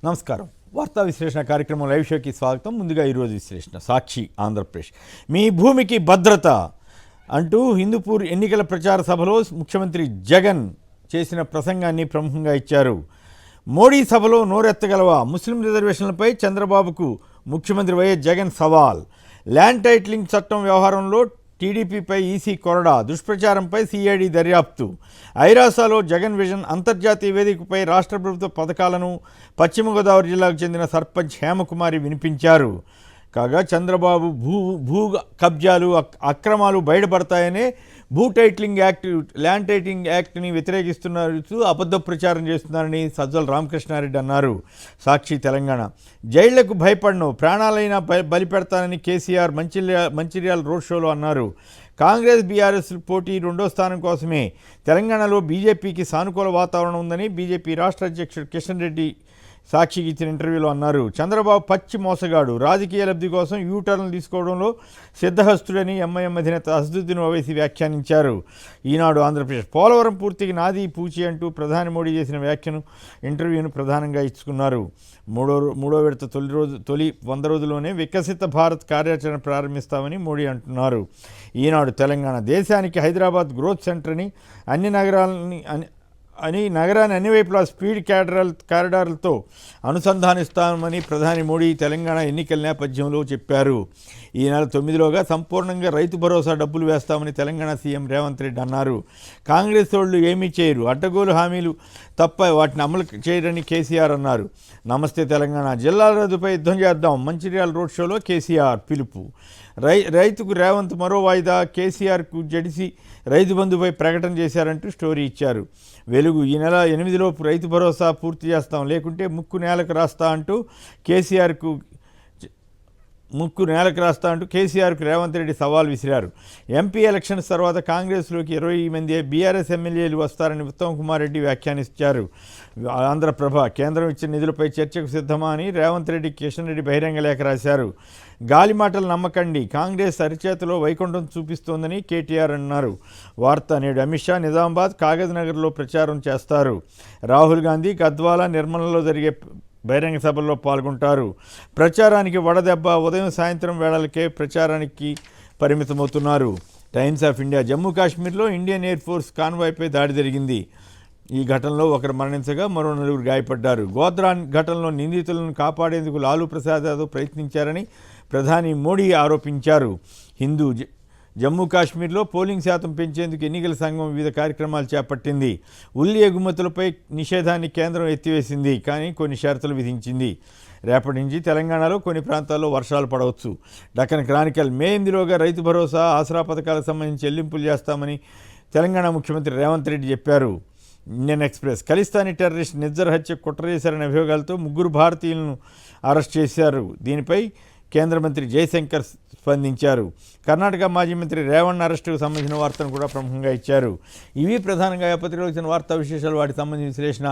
నమస్కారం. వార్తా విశ్లేషణ కార్యక్రమం లైవ్ షోకి స్వాగతం. ముందుగా ఈరోజు విశ్లేషణ. సాక్షి ఆంధ్రప్రదేశ్ మీ భూమికి భద్రత అంటూ హిందూపూర్ ఎన్నికల ప్రచార సభలో ముఖ్యమంత్రి జగన్ చేసిన ప్రసంగాన్ని ప్రముఖంగా ఇచ్చారు. మోడీ సభలో నోరెత్తగలవా? ముస్లిం రిజర్వేషన్లపై చంద్రబాబుకు ముఖ్యమంత్రి వైఎస్ జగన్ సవాల్. ల్యాండ్ టైటిలింగ్ చట్టం వ్యవహారంలో టీడీపీపై ఈసీ కొరడా. దుష్ప్రచారంపై సిఐడి దర్యాప్తు. ఐరాసాలో జగన్ విజన్. అంతర్జాతీయ వేదికపై రాష్ట్ర ప్రభుత్వ పథకాలను పశ్చిమ గోదావరి జిల్లాకు చెందిన సర్పంచ్ హేమకుమారి వినిపించారు. కాగా చంద్రబాబు భూ కబ్జాలు అక్రమాలు బయటపడతాయనే ల్యాండ్ టైటిలింగ్ యాక్ట్ని వ్యతిరేకిస్తున్నారు, అబద్ధ ప్రచారం చేస్తున్నారని సజ్జల రామకృష్ణారెడ్డి అన్నారు. సాక్షి తెలంగాణ. జైళ్లకు భయపడను, ప్రాణాలైనా బలిపెడతానని కేసీఆర్ మంచిర్యాల రోడ్ షోలో అన్నారు. కాంగ్రెస్ బీఆర్ఎస్ పోటీ రెండో స్థానం కోసమే. తెలంగాణలో బీజేపీకి సానుకూల వాతావరణం ఉందని బీజేపీ రాష్ట్ర అధ్యక్షుడు కిషన్ రెడ్డి సాక్షికి ఇచ్చిన ఇంటర్వ్యూలో అన్నారు. చంద్రబాబు పచ్చి మోసగాడు, రాజకీయ లబ్ధి కోసం యూటర్న్ తీసుకోవడంలో సిద్ధహస్తుడని ఎంఐఎం అధినేత అసదుద్దీన్ ఓవైసీ వ్యాఖ్యానించారు. ఈనాడు ఆంధ్రప్రదేశ్. పోలవరం పూర్తికి నాది పూచి అంటూ ప్రధాని మోడీ చేసిన వ్యాఖ్యను ఇంటర్వ్యూను ప్రధానంగా ఇచ్చుకున్నారు. మూడో విడత తొలి 100 రోజుల్లోనే వికసిత భారత్ కార్యాచరణ ప్రారంభిస్తామని మోడీ అంటున్నారు. ఈనాడు తెలంగాణ. దేశానికి హైదరాబాద్ గ్రోత్ సెంటర్ అని నగరాన్ని అన్ని వైపులా స్పీడ్ కారిడార్లతో అనుసంధానిస్తామని ప్రధాని మోడీ తెలంగాణ ఎన్నికల నేపథ్యంలో చెప్పారు. ఈ నెల 9లోగా సంపూర్ణంగా రైతు భరోసా డబ్బులు వేస్తామని తెలంగాణ సీఎం రేవంత్ రెడ్డి అన్నారు. కాంగ్రెస్ వాళ్ళు ఏమీ చేయరు, అడ్డగోలు హామీలు తప్ప వాటిని అమలు చేయరని కేసీఆర్ అన్నారు. నమస్తే తెలంగాణ. జిల్లాల రద్దుపై యుద్ధం చేద్దాం. మంచిర్యాల రోడ్ షోలో కేసీఆర్ పిలుపు. రైతుకు రేవంత్ మరో వాయిదా. కేసీఆర్కు జడిసి రైతు బంధుపై ప్రకటన చేశారంటూ స్టోరీ ఇచ్చారు. వెలుగు. ఈ నెల 8లోపు రైతు భరోసా పూర్తి చేస్తాం, లేకుంటే ముక్కు నేలకు రాస్తా అంటూ కేసీఆర్కు రేవంత్ రెడ్డి సవాల్ విసిరారు. ఎంపీ ఎలక్షన్స్ తర్వాత కాంగ్రెస్లోకి 20 మంది బీఆర్ఎస్ ఎమ్మెల్యేలు వస్తారని ఉత్తమ్ కుమార్ రెడ్డి వ్యాఖ్యానించారు. ఆంధ్రప్రభ. కేంద్రం ఇచ్చిన నిధులపై చర్చకు సిద్ధమా అని రేవంత్ రెడ్డి కిషన్ రెడ్డి బహిరంగ లేఖ రాశారు. గాలి మాటలు నమ్మకండి, కాంగ్రెస్ అరిచేతిలో వైకుంఠం చూపిస్తోందని కేటీఆర్ అన్నారు. వార్త. నేడు అమిత్ షా నిజామాబాద్, కాగజ్ నగర్లో ప్రచారం చేస్తారు. రాహుల్ గాంధీ గద్వాల, నిర్మలలో జరిగే బహిరంగ సభల్లో పాల్గొంటారు. ప్రచారానికి వడదెబ్బ. ఉదయం సాయంత్రం వేళలకే ప్రచారానికి పరిమితమవుతున్నారు. Times of India. జమ్మూ కాశ్మీర్లో ఇండియన్ ఎయిర్ ఫోర్స్ కాన్వాయ్పై దాడి జరిగింది. ఈ ఘటనలో ఒకరు మరణించగా మరో 4 గాయపడ్డారు. గోద్రా ఘటనలో నిందితులను కాపాడేందుకు లాలూ ప్రసాద్ యాదవ్ ప్రయత్నించారని ప్రధాని మోడీ ఆరోపించారు. హిందూ. జమ్మూ కాశ్మీర్లో పోలింగ్ శాతం పెంచేందుకు ఎన్నికల సంఘం వివిధ కార్యక్రమాలు చేపట్టింది. ఉల్లి ఎగుమతులపై నిషేధాన్ని కేంద్రం ఎత్తివేసింది, కానీ కొన్ని షరతులు విధించింది. రేపటి నుంచి తెలంగాణలో కొన్ని ప్రాంతాల్లో వర్షాలు పడవచ్చు. డక్కన్ క్రానికల్. మే 8లోగా రైతు భరోసా, ఆసరా పథకాలకు సంబంధించి చెల్లింపులు చేస్తామని తెలంగాణ ముఖ్యమంత్రి రేవంత్ రెడ్డి చెప్పారు. Indian express. Khalistani terrorist Nijjar హత్య కుట్ర చేశారనే అభియోగాలతో 3 భారతీయులను అరెస్ట్ చేశారు. దీనిపై కేంద్ర మంత్రి జయశంకర్ స్పందించారు. కర్ణాటక మాజీ మంత్రి రేవణ్ అరెస్టుకు సంబంధించిన వార్తను కూడా ప్రముఖంగా ఇచ్చారు. ఇవి ప్రధానంగా పత్రికలో వచ్చిన వార్తా విశేషాలు, వాటికి సంబంధించిన విశ్లేషణ.